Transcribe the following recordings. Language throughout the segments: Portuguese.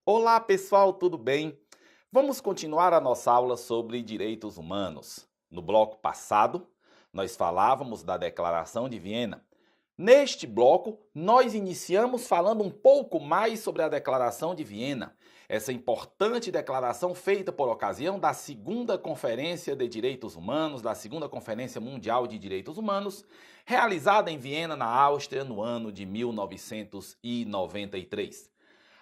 Olá pessoal, tudo bem? Vamos continuar a nossa aula sobre direitos humanos. No bloco passado, nós falávamos da Declaração de Viena. Neste bloco, nós iniciamos falando um pouco mais sobre a Declaração de Viena, essa importante declaração feita por ocasião da Segunda Conferência de Direitos Humanos, da Segunda Conferência Mundial de Direitos Humanos, realizada em Viena, na Áustria, no ano de 1993.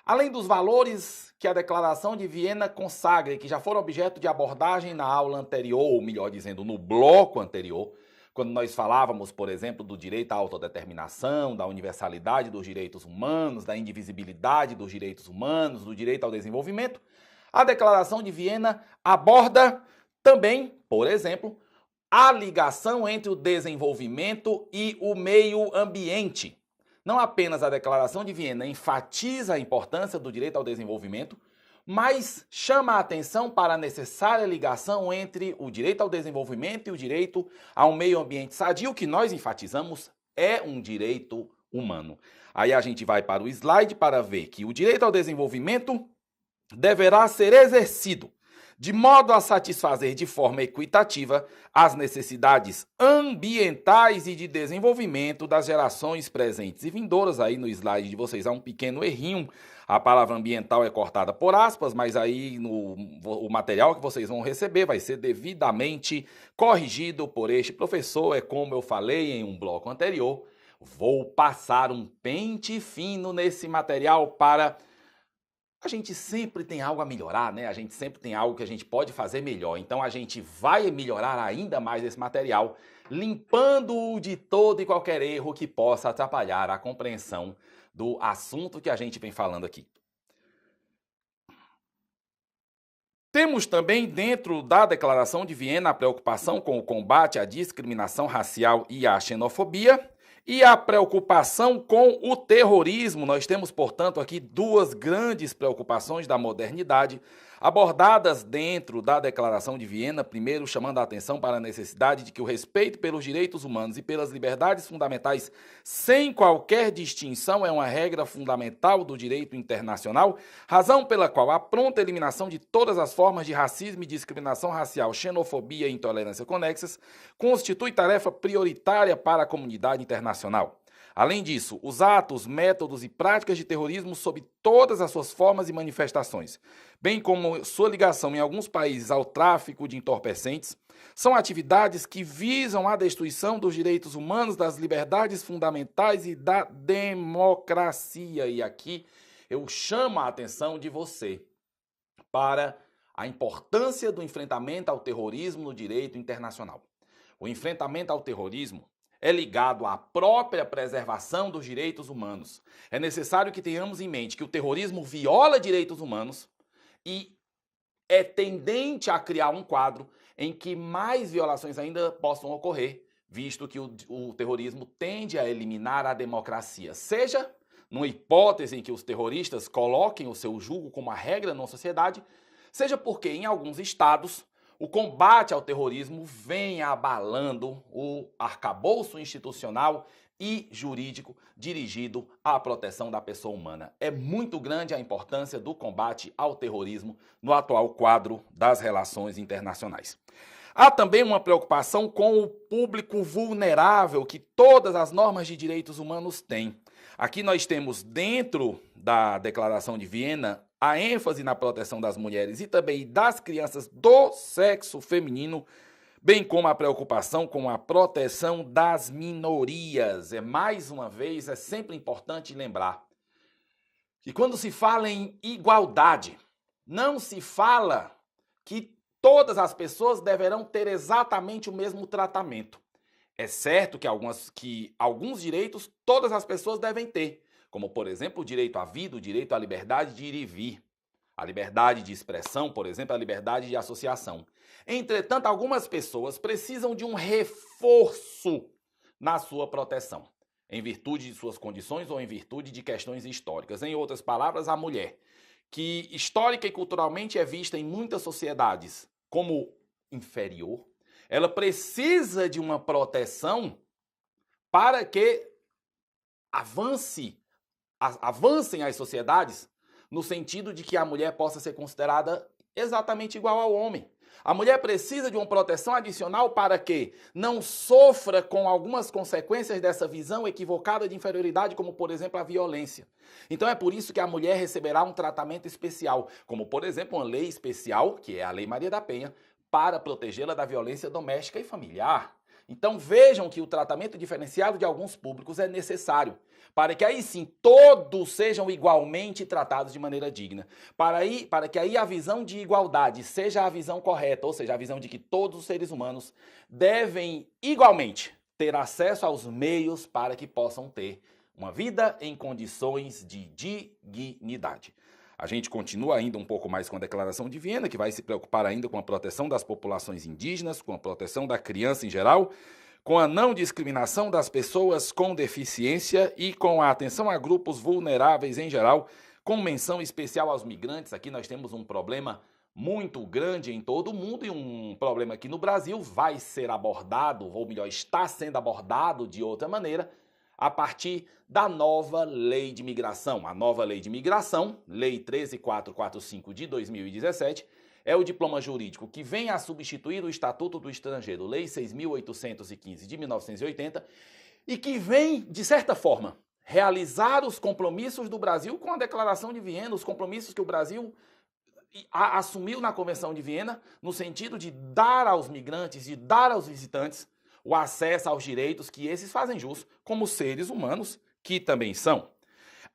Além dos valores que a Declaração de Viena consagra e que já foram objeto de abordagem na aula anterior, ou melhor dizendo, no bloco anterior, quando nós falávamos, por exemplo, do direito à autodeterminação, da universalidade dos direitos humanos, da indivisibilidade dos direitos humanos, do direito ao desenvolvimento, a Declaração de Viena aborda também, por exemplo, a ligação entre o desenvolvimento e o meio ambiente. Não apenas a Declaração de Viena enfatiza a importância do direito ao desenvolvimento, mas chama a atenção para a necessária ligação entre o direito ao desenvolvimento e o direito a um meio ambiente sadio, que nós enfatizamos é um direito humano. Aí a gente vai para o slide para ver que o direito ao desenvolvimento deverá ser exercido de modo a satisfazer de forma equitativa as necessidades ambientais e de desenvolvimento das gerações presentes e vindouras. Aí no slide de vocês há um pequeno errinho, a palavra ambiental é cortada por aspas, mas aí o material que vocês vão receber vai ser devidamente corrigido por este professor. É como eu falei em um bloco anterior, vou passar um pente fino nesse material para... A gente sempre tem algo a melhorar, né? A gente sempre tem algo que a gente pode fazer melhor. Então a gente vai melhorar ainda mais esse material, limpando-o de todo e qualquer erro que possa atrapalhar a compreensão do assunto que a gente vem falando aqui. Temos também dentro da Declaração de Viena a preocupação com o combate à discriminação racial e à xenofobia, e a preocupação com o terrorismo. Nós temos, portanto, aqui duas grandes preocupações da modernidade abordadas dentro da Declaração de Viena, primeiro chamando a atenção para a necessidade de que o respeito pelos direitos humanos e pelas liberdades fundamentais, sem qualquer distinção, é uma regra fundamental do direito internacional, razão pela qual a pronta eliminação de todas as formas de racismo e discriminação racial, xenofobia e intolerância conexas constitui tarefa prioritária para a comunidade internacional. Além disso, os atos, métodos e práticas de terrorismo sob todas as suas formas e manifestações, bem como sua ligação em alguns países ao tráfico de entorpecentes, são atividades que visam a destruição dos direitos humanos, das liberdades fundamentais e da democracia. E aqui eu chamo a atenção de você para a importância do enfrentamento ao terrorismo no direito internacional. O enfrentamento ao terrorismo é ligado à própria preservação dos direitos humanos. É necessário que tenhamos em mente que o terrorismo viola direitos humanos e é tendente a criar um quadro em que mais violações ainda possam ocorrer, visto que o terrorismo tende a eliminar a democracia, seja numa hipótese em que os terroristas coloquem o seu julgo como a regra na sociedade, seja porque em alguns estados o combate ao terrorismo vem abalando o arcabouço institucional e jurídico dirigido à proteção da pessoa humana. É muito grande a importância do combate ao terrorismo no atual quadro das relações internacionais. Há também uma preocupação com o público vulnerável que todas as normas de direitos humanos têm. Aqui nós temos dentro da Declaração de Viena a ênfase na proteção das mulheres e também das crianças do sexo feminino, bem como a preocupação com a proteção das minorias. Mais uma vez, é sempre importante lembrar que quando se fala em igualdade, não se fala que todas as pessoas deverão ter exatamente o mesmo tratamento. É certo que alguns direitos todas as pessoas devem ter, como, por exemplo, o direito à vida, o direito à liberdade de ir e vir, a liberdade de expressão, por exemplo, a liberdade de associação. Entretanto, algumas pessoas precisam de um reforço na sua proteção, em virtude de suas condições ou em virtude de questões históricas. Em outras palavras, a mulher, que histórica e culturalmente é vista em muitas sociedades como inferior, ela precisa de uma proteção para que avancem as sociedades no sentido de que a mulher possa ser considerada exatamente igual ao homem. A mulher precisa de uma proteção adicional para que não sofra com algumas consequências dessa visão equivocada de inferioridade, como, por exemplo, a violência. Então é por isso que a mulher receberá um tratamento especial, como, por exemplo, uma lei especial, que é a Lei Maria da Penha, para protegê-la da violência doméstica e familiar. Então vejam que o tratamento diferenciado de alguns públicos é necessário, para que aí sim todos sejam igualmente tratados de maneira digna, para que aí a visão de igualdade seja a visão correta, ou seja, a visão de que todos os seres humanos devem igualmente ter acesso aos meios para que possam ter uma vida em condições de dignidade. A gente continua ainda um pouco mais com a Declaração de Viena, que vai se preocupar ainda com a proteção das populações indígenas, com a proteção da criança em geral, com a não discriminação das pessoas com deficiência e com a atenção a grupos vulneráveis em geral, com menção especial aos migrantes. Aqui nós temos um problema muito grande em todo o mundo e um problema aqui no Brasil vai ser abordado, ou melhor, está sendo abordado de outra maneira, a partir da nova Lei de Migração. A nova Lei de Migração, Lei 13445 de 2017, é o diploma jurídico que vem a substituir o Estatuto do Estrangeiro, Lei 6.815 de 1980, e que vem, de certa forma, realizar os compromissos do Brasil com a Declaração de Viena, os compromissos que o Brasil assumiu na Convenção de Viena, no sentido de dar aos migrantes, de dar aos visitantes o acesso aos direitos que esses fazem jus como seres humanos que também são.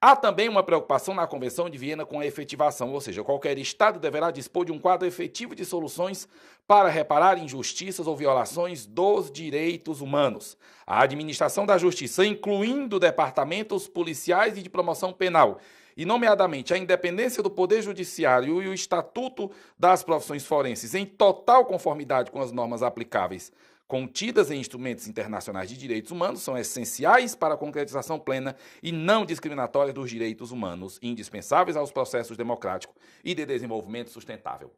Há também uma preocupação na Convenção de Viena com a efetivação, ou seja, qualquer Estado deverá dispor de um quadro efetivo de soluções para reparar injustiças ou violações dos direitos humanos. A administração da justiça, incluindo departamentos policiais e de promoção penal, e nomeadamente a independência do Poder Judiciário e o Estatuto das Profissões Forenses, em total conformidade com as normas aplicáveis contidas em instrumentos internacionais de direitos humanos, são essenciais para a concretização plena e não discriminatória dos direitos humanos, indispensáveis aos processos democráticos e de desenvolvimento sustentável.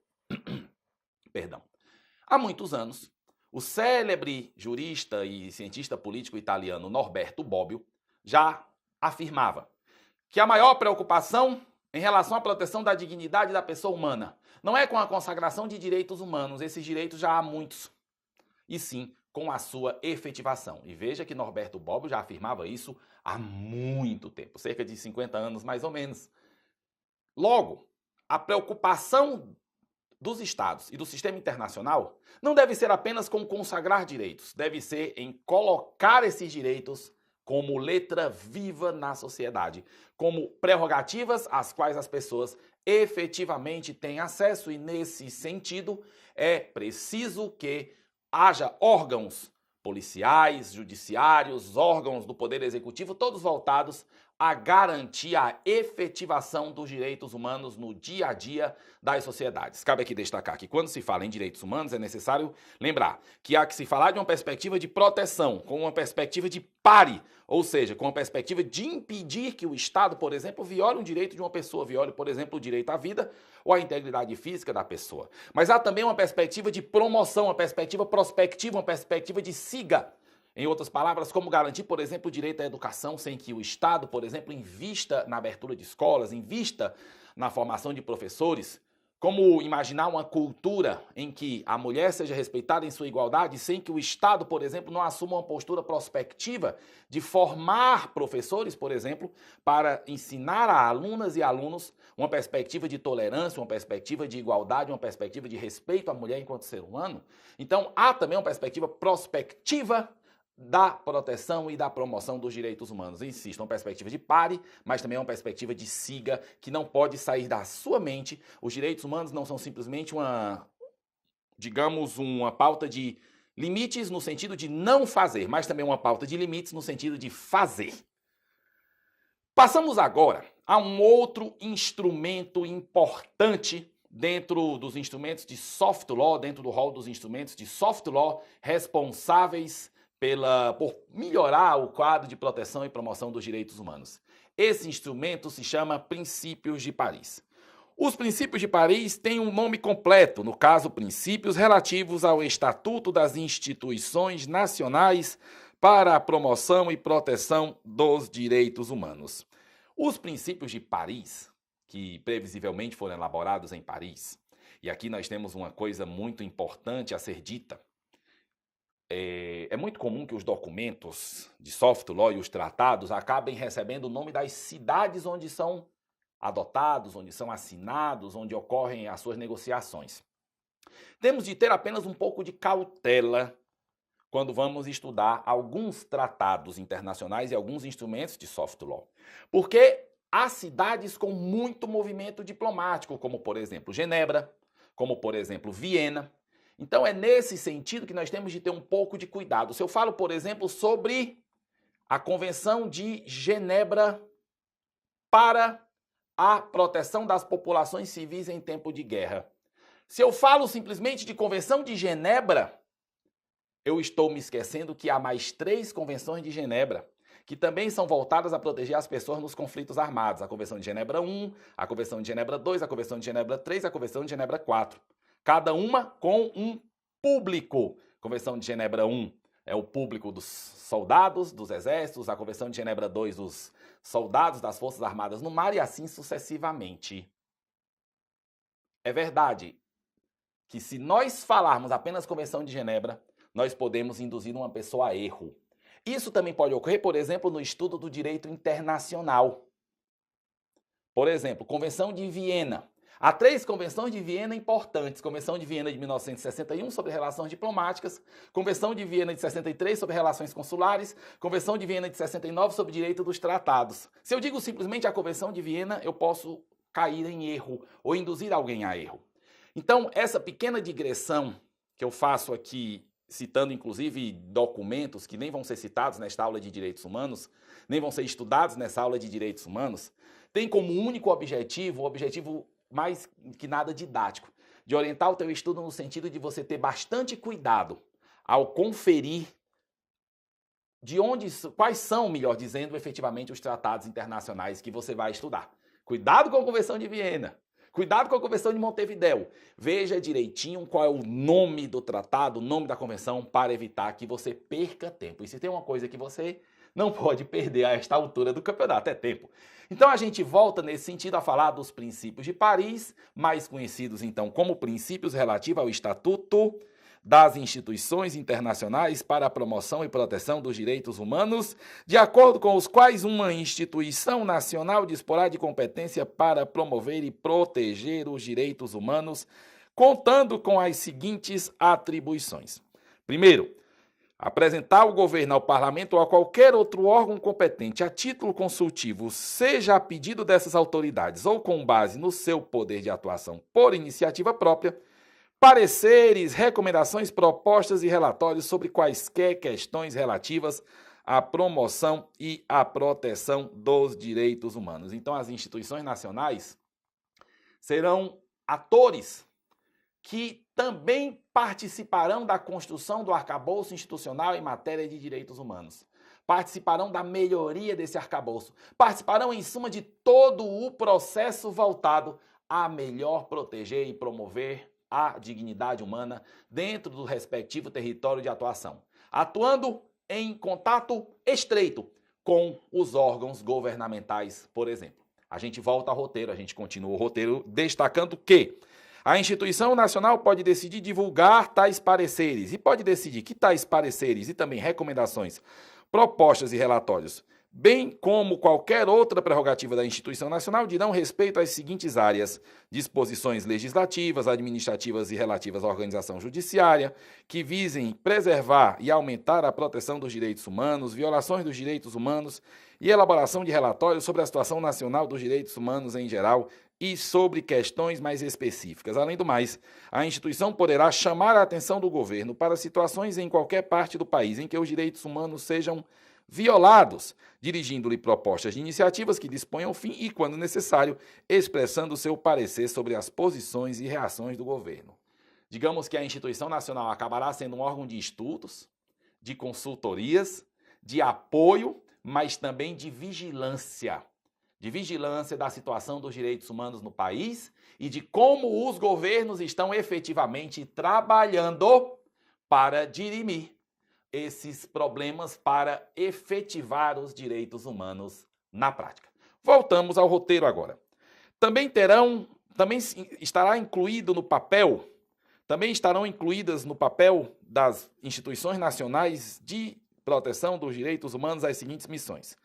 Perdão. Há muitos anos, o célebre jurista e cientista político italiano Norberto Bobbio já afirmava que a maior preocupação em relação à proteção da dignidade da pessoa humana não é com a consagração de direitos humanos, esses direitos já há muitos, e sim com a sua efetivação. E veja que Norberto Bobbio já afirmava isso há muito tempo, cerca de 50 anos mais ou menos. Logo, a preocupação dos Estados e do sistema internacional não deve ser apenas com consagrar direitos, deve ser em colocar esses direitos como letra viva na sociedade, como prerrogativas às quais as pessoas efetivamente têm acesso, e nesse sentido é preciso que haja órgãos policiais, judiciários, órgãos do Poder Executivo, todos voltados a garantir a efetivação dos direitos humanos no dia a dia das sociedades. Cabe aqui destacar que quando se fala em direitos humanos é necessário lembrar que há que se falar de uma perspectiva de proteção, com uma perspectiva de pare, ou seja, com uma perspectiva de impedir que o Estado, por exemplo, viole um direito de uma pessoa, viole, por exemplo, o direito à vida ou à integridade física da pessoa. Mas há também uma perspectiva de promoção, uma perspectiva prospectiva, uma perspectiva de siga. Em outras palavras, como garantir, por exemplo, o direito à educação sem que o Estado, por exemplo, invista na abertura de escolas, invista na formação de professores, como imaginar uma cultura em que a mulher seja respeitada em sua igualdade sem que o Estado, por exemplo, não assuma uma postura prospectiva de formar professores, por exemplo, para ensinar a alunas e alunos uma perspectiva de tolerância, uma perspectiva de igualdade, uma perspectiva de respeito à mulher enquanto ser humano. Então, há também uma perspectiva prospectiva da proteção e da promoção dos direitos humanos. Insisto, uma perspectiva de pare, mas também uma perspectiva de siga, que não pode sair da sua mente. Os direitos humanos não são simplesmente uma pauta de limites no sentido de não fazer, mas também uma pauta de limites no sentido de fazer. Passamos agora a um outro instrumento importante dentro dos instrumentos de soft law, dentro do rol dos instrumentos de soft law responsáveis por melhorar o quadro de proteção e promoção dos direitos humanos. Esse instrumento se chama Princípios de Paris. Os princípios de Paris têm um nome completo, no caso, princípios relativos ao Estatuto das Instituições Nacionais para a Promoção e Proteção dos Direitos Humanos. Os princípios de Paris, que previsivelmente foram elaborados em Paris, e aqui nós temos uma coisa muito importante a ser dita. É muito comum que os documentos de soft law e os tratados acabem recebendo o nome das cidades onde são adotados, onde são assinados, onde ocorrem as suas negociações. Temos de ter apenas um pouco de cautela quando vamos estudar alguns tratados internacionais e alguns instrumentos de soft law. Porque há cidades com muito movimento diplomático, como por exemplo Genebra, como por exemplo Viena. Então é nesse sentido que nós temos de ter um pouco de cuidado. Se eu falo, por exemplo, sobre a Convenção de Genebra para a proteção das populações civis em tempo de guerra. Se eu falo simplesmente de Convenção de Genebra, eu estou me esquecendo que há mais 3 convenções de Genebra, que também são voltadas a proteger as pessoas nos conflitos armados. A Convenção de Genebra I, a Convenção de Genebra II, a Convenção de Genebra III e a Convenção de Genebra IV. Cada uma com um público. Convenção de Genebra I é o público dos soldados, dos exércitos, a Convenção de Genebra II dos soldados das Forças Armadas no mar e assim sucessivamente. É verdade que se nós falarmos apenas Convenção de Genebra, nós podemos induzir uma pessoa a erro. Isso também pode ocorrer, por exemplo, no estudo do direito internacional. Por exemplo, Convenção de Viena. Há 3 convenções de Viena importantes. Convenção de Viena de 1961 sobre relações diplomáticas, Convenção de Viena de 63 sobre relações consulares, Convenção de Viena de 69 sobre direito dos tratados. Se eu digo simplesmente a Convenção de Viena, eu posso cair em erro ou induzir alguém a erro. Então, essa pequena digressão que eu faço aqui, citando inclusive documentos que nem vão ser citados nesta aula de direitos humanos, nem vão ser estudados nessa aula de direitos humanos, tem como único objetivo, mais que nada didático, de orientar o teu estudo no sentido de você ter bastante cuidado ao conferir quais são, melhor dizendo, efetivamente os tratados internacionais que você vai estudar. Cuidado com a Convenção de Viena, cuidado com a Convenção de Montevidéu. Veja direitinho qual é o nome do tratado, o nome da convenção, para evitar que você perca tempo. E se tem uma coisa que você não pode perder a esta altura do campeonato, é tempo. Então a gente volta nesse sentido a falar dos princípios de Paris, mais conhecidos então como princípios relativos ao Estatuto das Instituições Internacionais para a Promoção e Proteção dos Direitos Humanos, de acordo com os quais uma instituição nacional disporá de competência para promover e proteger os direitos humanos, contando com as seguintes atribuições. Primeiro, apresentar ao governo, ao parlamento ou a qualquer outro órgão competente a título consultivo, seja a pedido dessas autoridades ou com base no seu poder de atuação por iniciativa própria, pareceres, recomendações, propostas e relatórios sobre quaisquer questões relativas à promoção e à proteção dos direitos humanos. Então, as instituições nacionais serão atores que também participarão da construção do arcabouço institucional em matéria de direitos humanos. Participarão da melhoria desse arcabouço. Participarão, em suma, de todo o processo voltado a melhor proteger e promover a dignidade humana dentro do respectivo território de atuação. Atuando em contato estreito com os órgãos governamentais, por exemplo. A gente volta ao roteiro, a gente continua o roteiro destacando que a instituição nacional pode decidir divulgar tais pareceres e pode decidir que tais pareceres e também recomendações, propostas e relatórios, bem como qualquer outra prerrogativa da instituição nacional, dirão respeito às seguintes áreas: disposições legislativas, administrativas e relativas à organização judiciária, que visem preservar e aumentar a proteção dos direitos humanos, violações dos direitos humanos e elaboração de relatórios sobre a situação nacional dos direitos humanos em geral e sobre questões mais específicas. Além do mais, a instituição poderá chamar a atenção do governo para situações em qualquer parte do país em que os direitos humanos sejam violados, dirigindo-lhe propostas de iniciativas que disponham o fim e, quando necessário, expressando seu parecer sobre as posições e reações do governo. Digamos que a instituição nacional acabará sendo um órgão de estudos, de consultorias, de apoio, mas também de vigilância. de vigilância da situação dos direitos humanos no país e de como os governos estão efetivamente trabalhando para dirimir esses problemas, para efetivar os direitos humanos na prática. Voltamos ao roteiro agora. Também estarão incluídas no papel das instituições nacionais de proteção dos direitos humanos as seguintes missões: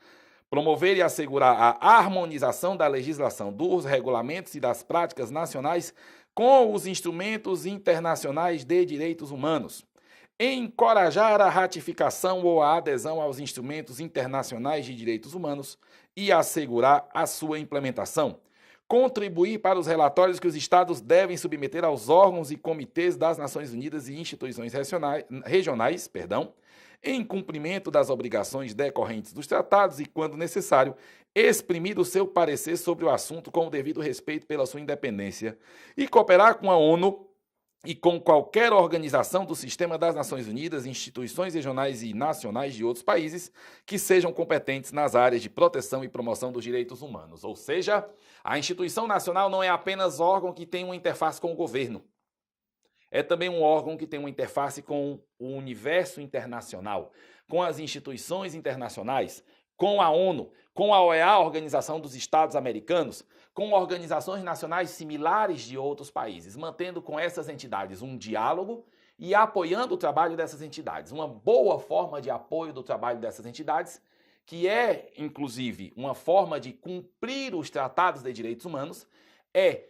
promover e assegurar a harmonização da legislação, dos regulamentos e das práticas nacionais com os instrumentos internacionais de direitos humanos, encorajar a ratificação ou a adesão aos instrumentos internacionais de direitos humanos e assegurar a sua implementação, contribuir para os relatórios que os Estados devem submeter aos órgãos e comitês das Nações Unidas e instituições regionais, em cumprimento das obrigações decorrentes dos tratados e, quando necessário, exprimir o seu parecer sobre o assunto com o devido respeito pela sua independência e cooperar com a ONU e com qualquer organização do sistema das Nações Unidas, instituições regionais e nacionais de outros países que sejam competentes nas áreas de proteção e promoção dos direitos humanos. Ou seja, a instituição nacional não é apenas órgão que tem uma interface com o governo. É também um órgão que tem uma interface com o universo internacional, com as instituições internacionais, com a ONU, com a OEA, Organização dos Estados Americanos, com organizações nacionais similares de outros países, mantendo com essas entidades um diálogo e apoiando o trabalho dessas entidades. Uma boa forma de apoio do trabalho dessas entidades, que é, inclusive, uma forma de cumprir os tratados de direitos humanos, é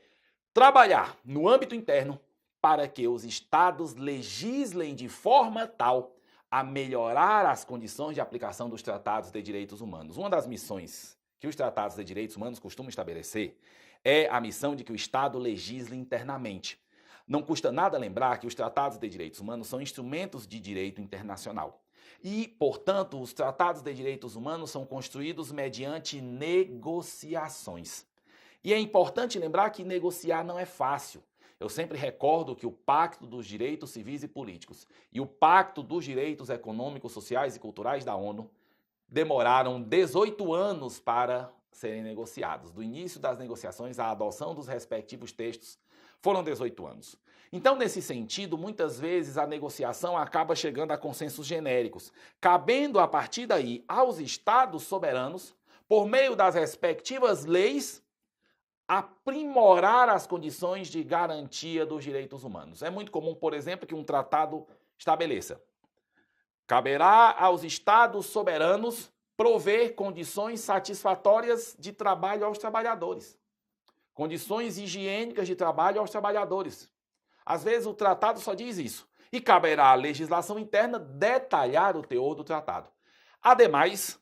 trabalhar no âmbito interno para que os Estados legislem de forma tal a melhorar as condições de aplicação dos tratados de direitos humanos. Uma das missões que os tratados de direitos humanos costumam estabelecer é a missão de que o Estado legisle internamente. Não custa nada lembrar que os tratados de direitos humanos são instrumentos de direito internacional. E, portanto, os tratados de direitos humanos são construídos mediante negociações. E é importante lembrar que negociar não é fácil. Eu sempre recordo que o Pacto dos Direitos Civis e Políticos e o Pacto dos Direitos Econômicos, Sociais e Culturais da ONU demoraram 18 anos para serem negociados. Do início das negociações à adoção dos respectivos textos foram 18 anos. Então, nesse sentido, muitas vezes a negociação acaba chegando a consensos genéricos, cabendo a partir daí aos Estados soberanos, por meio das respectivas leis, aprimorar as condições de garantia dos direitos humanos. É muito comum, por exemplo, que um tratado estabeleça: caberá aos Estados soberanos prover condições satisfatórias de trabalho aos trabalhadores, condições higiênicas de trabalho aos trabalhadores. Às vezes o tratado só diz isso, e caberá à legislação interna detalhar o teor do tratado. Ademais,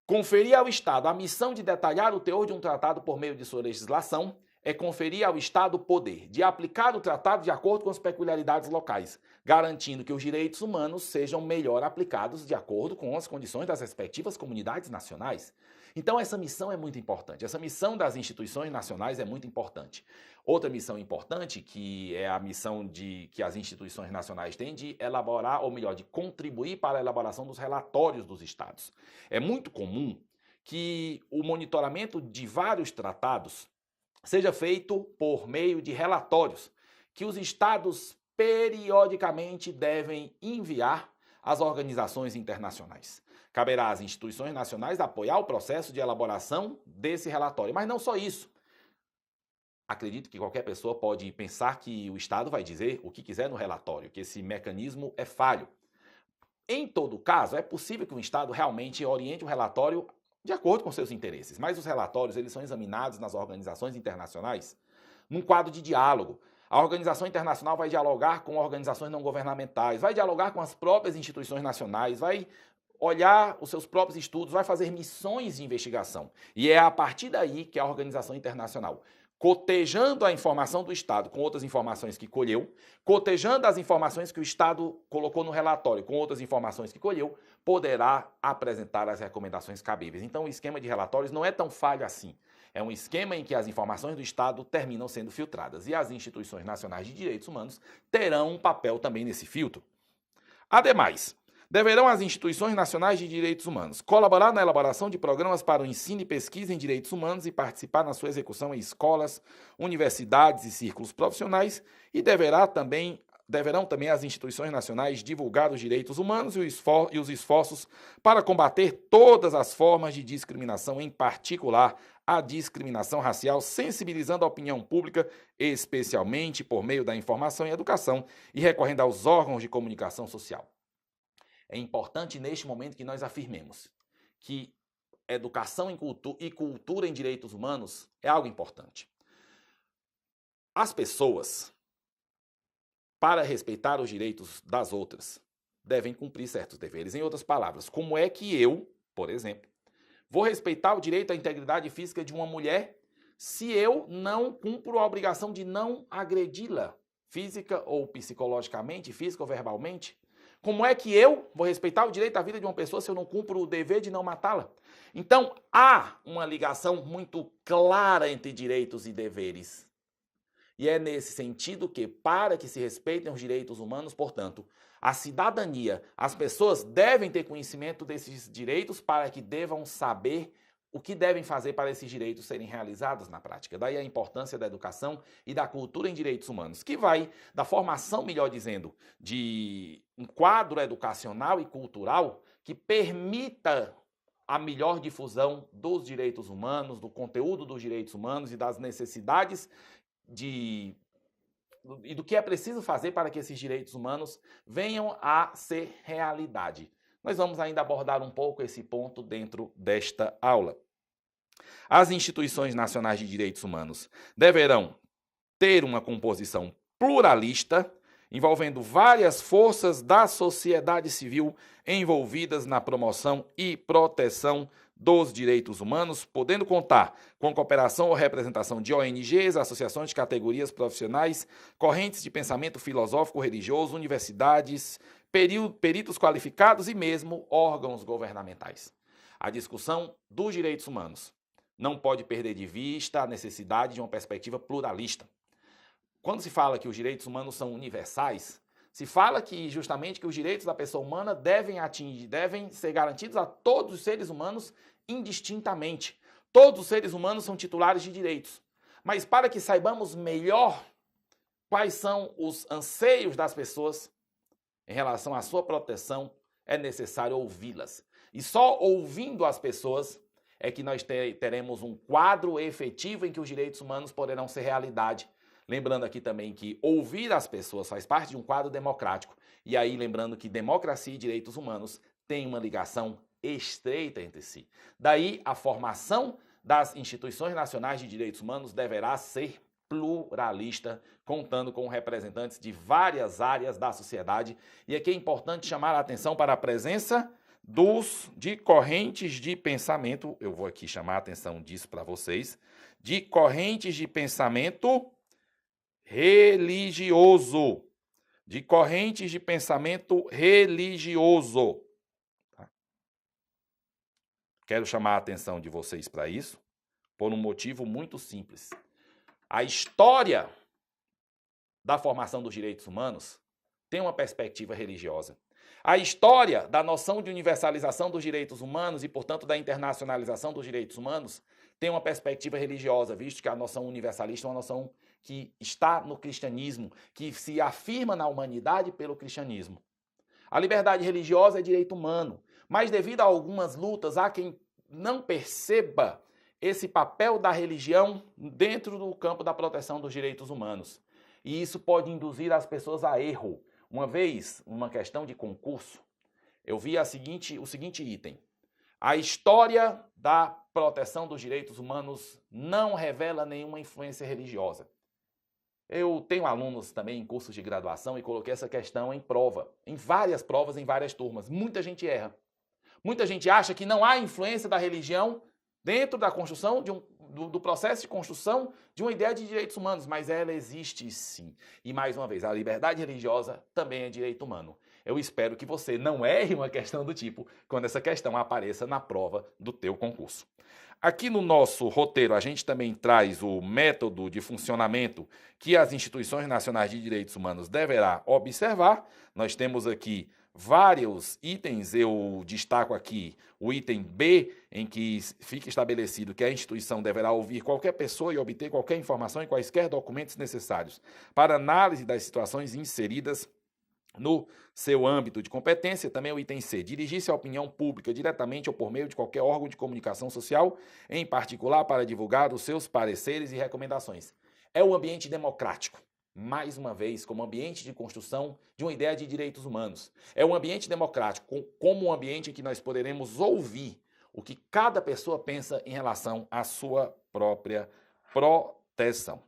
conferir ao Estado a missão de detalhar o teor de um tratado por meio de sua legislação é conferir ao Estado o poder de aplicar o tratado de acordo com as peculiaridades locais, garantindo que os direitos humanos sejam melhor aplicados de acordo com as condições das respectivas comunidades nacionais. Então essa missão é muito importante, essa missão das instituições nacionais é muito importante. Outra missão importante, que é a missão que as instituições nacionais têm de elaborar, ou melhor, de contribuir para a elaboração dos relatórios dos Estados. É muito comum que o monitoramento de vários tratados seja feito por meio de relatórios que os Estados periodicamente devem enviar às organizações internacionais. Caberá às instituições nacionais apoiar o processo de elaboração desse relatório. Mas não só isso. Acredito que qualquer pessoa pode pensar que o Estado vai dizer o que quiser no relatório, que esse mecanismo é falho. Em todo caso, é possível que o Estado realmente oriente o relatório de acordo com seus interesses, mas os relatórios eles são examinados nas organizações internacionais num quadro de diálogo. A organização internacional vai dialogar com organizações não governamentais, vai dialogar com as próprias instituições nacionais, vai olhar os seus próprios estudos, vai fazer missões de investigação. E é a partir daí que a organização internacional, cotejando a informação do Estado com outras informações que colheu, cotejando as informações que o Estado colocou no relatório com outras informações que colheu, poderá apresentar as recomendações cabíveis. Então, o esquema de relatórios não é tão falho assim. É um esquema em que as informações do Estado terminam sendo filtradas e as instituições nacionais de direitos humanos terão um papel também nesse filtro. Ademais, Deverão as instituições nacionais de direitos humanos colaborar na elaboração de programas para o ensino e pesquisa em direitos humanos e participar na sua execução em escolas, universidades e círculos profissionais, e deverão também as instituições nacionais divulgar os direitos humanos e os esforços para combater todas as formas de discriminação, em particular a discriminação racial, sensibilizando a opinião pública, especialmente por meio da informação e educação, e recorrendo aos órgãos de comunicação social. É importante neste momento que nós afirmemos que educação e cultura em direitos humanos é algo importante. As pessoas, para respeitar os direitos das outras, devem cumprir certos deveres. Em outras palavras, como é que eu, por exemplo, vou respeitar o direito à integridade física de uma mulher se eu não cumpro a obrigação de não agredi-la física ou psicologicamente, física ou verbalmente? Como é que eu vou respeitar o direito à vida de uma pessoa se eu não cumpro o dever de não matá-la? Então, há uma ligação muito clara entre direitos e deveres. E é nesse sentido que, para que se respeitem os direitos humanos, portanto, a cidadania, as pessoas devem ter conhecimento desses direitos para que devam saber o que devem fazer para esses direitos serem realizados na prática. Daí a importância da educação e da cultura em direitos humanos, que vai da formação, melhor dizendo, de um quadro educacional e cultural que permita a melhor difusão dos direitos humanos, do conteúdo dos direitos humanos e das necessidades e do que é preciso fazer para que esses direitos humanos venham a ser realidade. Nós vamos ainda abordar um pouco esse ponto dentro desta aula. As instituições nacionais de direitos humanos deverão ter uma composição pluralista, envolvendo várias forças da sociedade civil envolvidas na promoção e proteção dos direitos humanos, podendo contar com cooperação ou representação de ONGs, associações de categorias profissionais, correntes de pensamento filosófico religioso, universidades, peritos qualificados e mesmo órgãos governamentais. A discussão dos direitos humanos não pode perder de vista a necessidade de uma perspectiva pluralista. Quando se fala que os direitos humanos são universais, se fala que justamente que os direitos da pessoa humana devem ser garantidos a todos os seres humanos indistintamente. Todos os seres humanos são titulares de direitos. Mas para que saibamos melhor quais são os anseios das pessoas em relação à sua proteção, é necessário ouvi-las. E só ouvindo as pessoas é que nós teremos um quadro efetivo em que os direitos humanos poderão ser realidade. Lembrando aqui também que ouvir as pessoas faz parte de um quadro democrático. E aí lembrando que democracia e direitos humanos têm uma ligação estreita entre si. Daí a formação das instituições nacionais de direitos humanos deverá ser pluralista, contando com representantes de várias áreas da sociedade. E aqui é importante chamar a atenção para a presença de correntes de pensamento, eu vou aqui chamar a atenção disso para vocês, de correntes de pensamento religioso. De correntes de pensamento religioso. Tá? Quero chamar a atenção de vocês para isso, por um motivo muito simples. A história da formação dos direitos humanos tem uma perspectiva religiosa. A história da noção de universalização dos direitos humanos e, portanto, da internacionalização dos direitos humanos tem uma perspectiva religiosa, visto que a noção universalista é uma noção que está no cristianismo, que se afirma na humanidade pelo cristianismo. A liberdade religiosa é direito humano, mas devido a algumas lutas, há quem não perceba esse papel da religião dentro do campo da proteção dos direitos humanos. E isso pode induzir as pessoas a erro. Uma vez, numa questão de concurso, eu vi o seguinte item. A história da proteção dos direitos humanos não revela nenhuma influência religiosa. Eu tenho alunos também em cursos de graduação e coloquei essa questão em prova, em várias provas, em várias turmas. Muita gente erra. Muita gente acha que não há influência da religião dentro da construção do processo de construção de uma ideia de direitos humanos, mas ela existe sim. E mais uma vez, a liberdade religiosa também é direito humano. Eu espero que você não erre uma questão do tipo quando essa questão apareça na prova do teu concurso. Aqui no nosso roteiro, a gente também traz o método de funcionamento que as instituições nacionais de direitos humanos deverá observar. Nós temos aqui vários itens, eu destaco aqui o item B, em que fica estabelecido que a instituição deverá ouvir qualquer pessoa e obter qualquer informação e quaisquer documentos necessários para análise das situações inseridas no seu âmbito de competência. Também o item C, dirigir-se à opinião pública diretamente ou por meio de qualquer órgão de comunicação social, em particular para divulgar os seus pareceres e recomendações. É o ambiente democrático, mais uma vez, como ambiente de construção de uma ideia de direitos humanos. É um ambiente democrático, como um ambiente em que nós poderemos ouvir o que cada pessoa pensa em relação à sua própria proteção.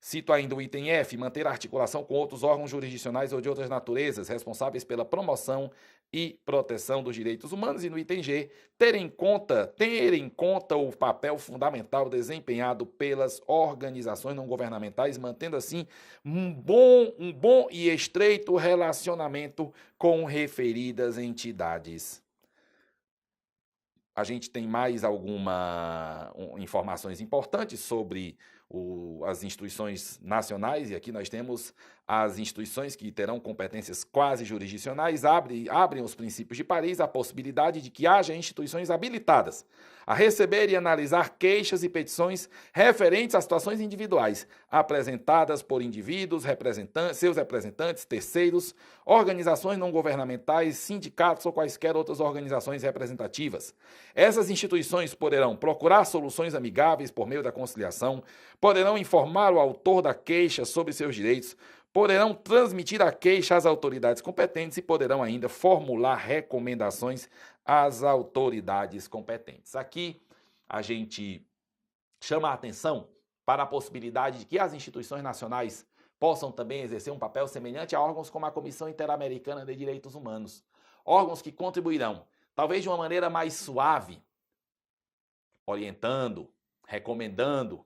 Cito ainda o item F, manter a articulação com outros órgãos jurisdicionais ou de outras naturezas responsáveis pela promoção e proteção dos direitos humanos. E no item G, ter em conta o papel fundamental desempenhado pelas organizações não governamentais, mantendo assim um bom e estreito relacionamento com referidas entidades. A gente tem mais algumas informações importantes sobre as instituições nacionais, e aqui nós temos as instituições que terão competências quase jurisdicionais, abrem os princípios de Paris a possibilidade de que haja instituições habilitadas a receber e analisar queixas e petições referentes a situações individuais, apresentadas por indivíduos, seus representantes, terceiros, organizações não governamentais, sindicatos ou quaisquer outras organizações representativas. Essas instituições poderão procurar soluções amigáveis por meio da conciliação, poderão informar o autor da queixa sobre seus direitos, poderão transmitir a queixa às autoridades competentes e poderão ainda formular recomendações às autoridades competentes. Aqui a gente chama a atenção para a possibilidade de que as instituições nacionais possam também exercer um papel semelhante a órgãos como a Comissão Interamericana de Direitos Humanos. Órgãos que contribuirão, talvez de uma maneira mais suave, orientando, recomendando,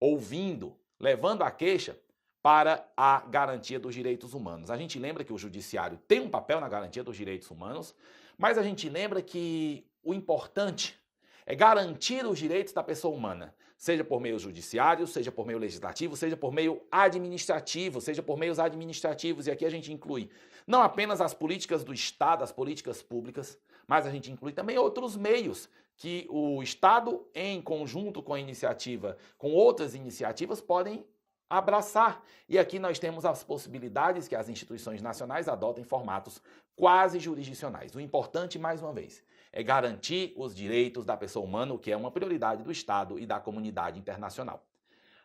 ouvindo, levando a queixa para a garantia dos direitos humanos. A gente lembra que o judiciário tem um papel na garantia dos direitos humanos, mas a gente lembra que o importante é garantir os direitos da pessoa humana, seja por meio judiciário, seja por meio legislativo, seja por meio administrativo, seja por meios administrativos, e aqui a gente inclui não apenas as políticas do Estado, as políticas públicas, mas a gente inclui também outros meios que o Estado, em conjunto com a iniciativa, com outras iniciativas, podem abraçar. E aqui nós temos as possibilidades que as instituições nacionais adotem formatos quase jurisdicionais. O importante, mais uma vez, é garantir os direitos da pessoa humana, o que é uma prioridade do Estado e da comunidade internacional.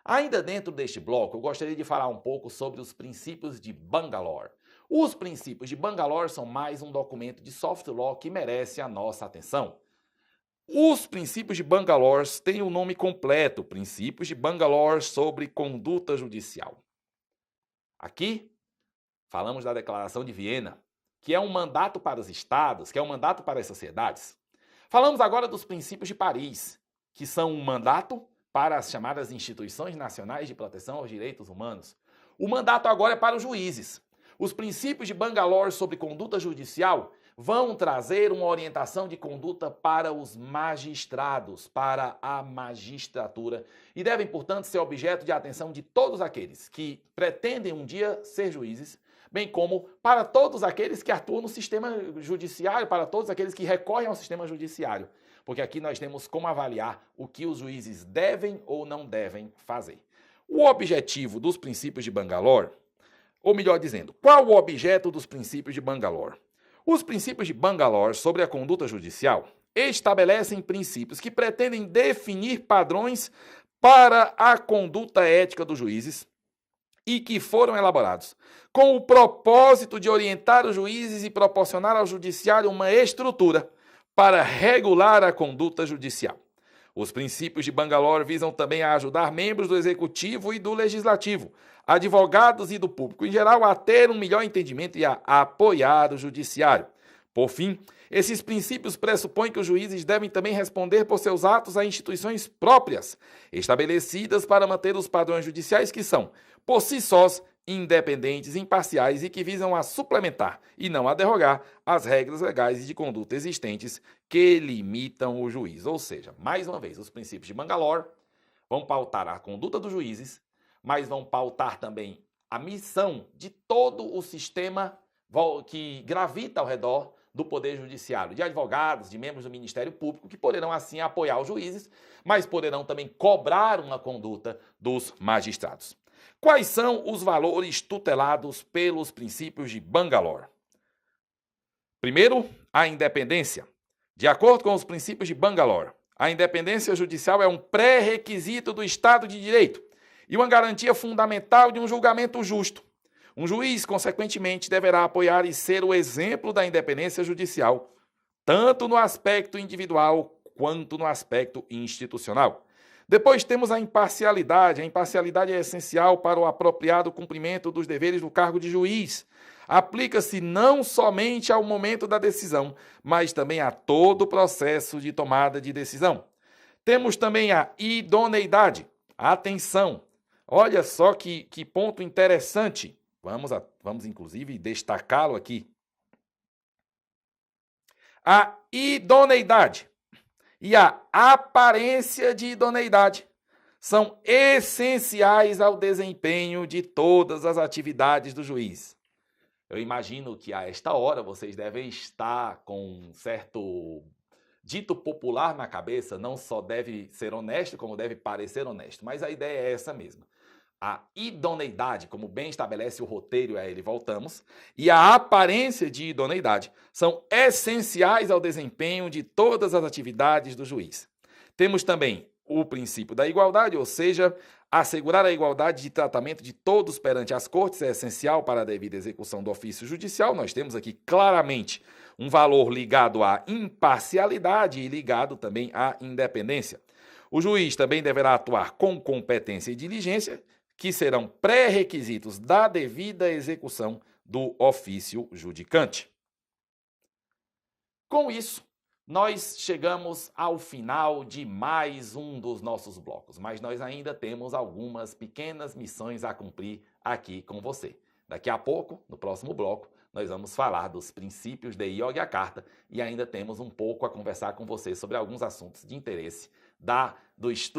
Ainda dentro deste bloco, eu gostaria de falar um pouco sobre os princípios de Bangalore. Os princípios de Bangalore são mais um documento de soft law que merece a nossa atenção. Os princípios de Bangalore têm o nome completo, Princípios de Bangalore sobre Conduta Judicial. Aqui, falamos da Declaração de Viena, que é um mandato para os estados, que é um mandato para as sociedades. Falamos agora dos Princípios de Paris, que são um mandato para as chamadas instituições nacionais de proteção aos direitos humanos. O mandato agora é para os juízes. Os Princípios de Bangalore sobre Conduta Judicial vão trazer uma orientação de conduta para os magistrados, para a magistratura, e devem, portanto, ser objeto de atenção de todos aqueles que pretendem um dia ser juízes, bem como para todos aqueles que atuam no sistema judiciário, para todos aqueles que recorrem ao sistema judiciário, porque aqui nós temos como avaliar o que os juízes devem ou não devem fazer. O objetivo dos Princípios de Bangalore, ou melhor dizendo, qual o objeto dos Princípios de Bangalore? Os Princípios de Bangalore sobre a conduta judicial estabelecem princípios que pretendem definir padrões para a conduta ética dos juízes e que foram elaborados com o propósito de orientar os juízes e proporcionar ao judiciário uma estrutura para regular a conduta judicial. Os Princípios de Bangalore visam também a ajudar membros do Executivo e do Legislativo, advogados e do público em geral a ter um melhor entendimento e a apoiar o judiciário. Por fim, esses princípios pressupõem que os juízes devem também responder por seus atos a instituições próprias, estabelecidas para manter os padrões judiciais que são, por si sós, independentes, imparciais e que visam a suplementar e não a derrogar as regras legais e de conduta existentes que limitam o juiz. Ou seja, mais uma vez, os Princípios de Bangalore vão pautar a conduta dos juízes, mas vão pautar também a missão de todo o sistema que gravita ao redor do Poder Judiciário, de advogados, de membros do Ministério Público, que poderão assim apoiar os juízes, mas poderão também cobrar uma conduta dos magistrados. Quais são os valores tutelados pelos princípios de Bangalore? Primeiro, a independência. De acordo com os princípios de Bangalore, a independência judicial é um pré-requisito do Estado de Direito e uma garantia fundamental de um julgamento justo. Um juiz, consequentemente, deverá apoiar e ser o exemplo da independência judicial, tanto no aspecto individual quanto no aspecto institucional. Depois temos a imparcialidade. A imparcialidade é essencial para o apropriado cumprimento dos deveres do cargo de juiz. Aplica-se não somente ao momento da decisão, mas também a todo o processo de tomada de decisão. Temos também a idoneidade. Atenção! Olha só que ponto interessante. Vamos inclusive, destacá-lo aqui. A idoneidade e a aparência de idoneidade são essenciais ao desempenho de todas as atividades do juiz. Eu imagino que a esta hora vocês devem estar com um certo dito popular na cabeça, não só deve ser honesto, como deve parecer honesto, mas a ideia é essa mesma. A idoneidade, como bem estabelece o roteiro, a ele voltamos, e a aparência de idoneidade são essenciais ao desempenho de todas as atividades do juiz. Temos também o princípio da igualdade, ou seja, assegurar a igualdade de tratamento de todos perante as cortes é essencial para a devida execução do ofício judicial. Nós temos aqui claramente um valor ligado à imparcialidade e ligado também à independência. O juiz também deverá atuar com competência e diligência, que serão pré-requisitos da devida execução do ofício judicante. Com isso, nós chegamos ao final de mais um dos nossos blocos, mas nós ainda temos algumas pequenas missões a cumprir aqui com você. Daqui a pouco, no próximo bloco, nós vamos falar dos princípios de Yogyakarta e ainda temos um pouco a conversar com você sobre alguns assuntos de interesse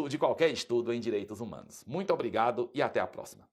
de qualquer estudo em direitos humanos. Muito obrigado e até a próxima.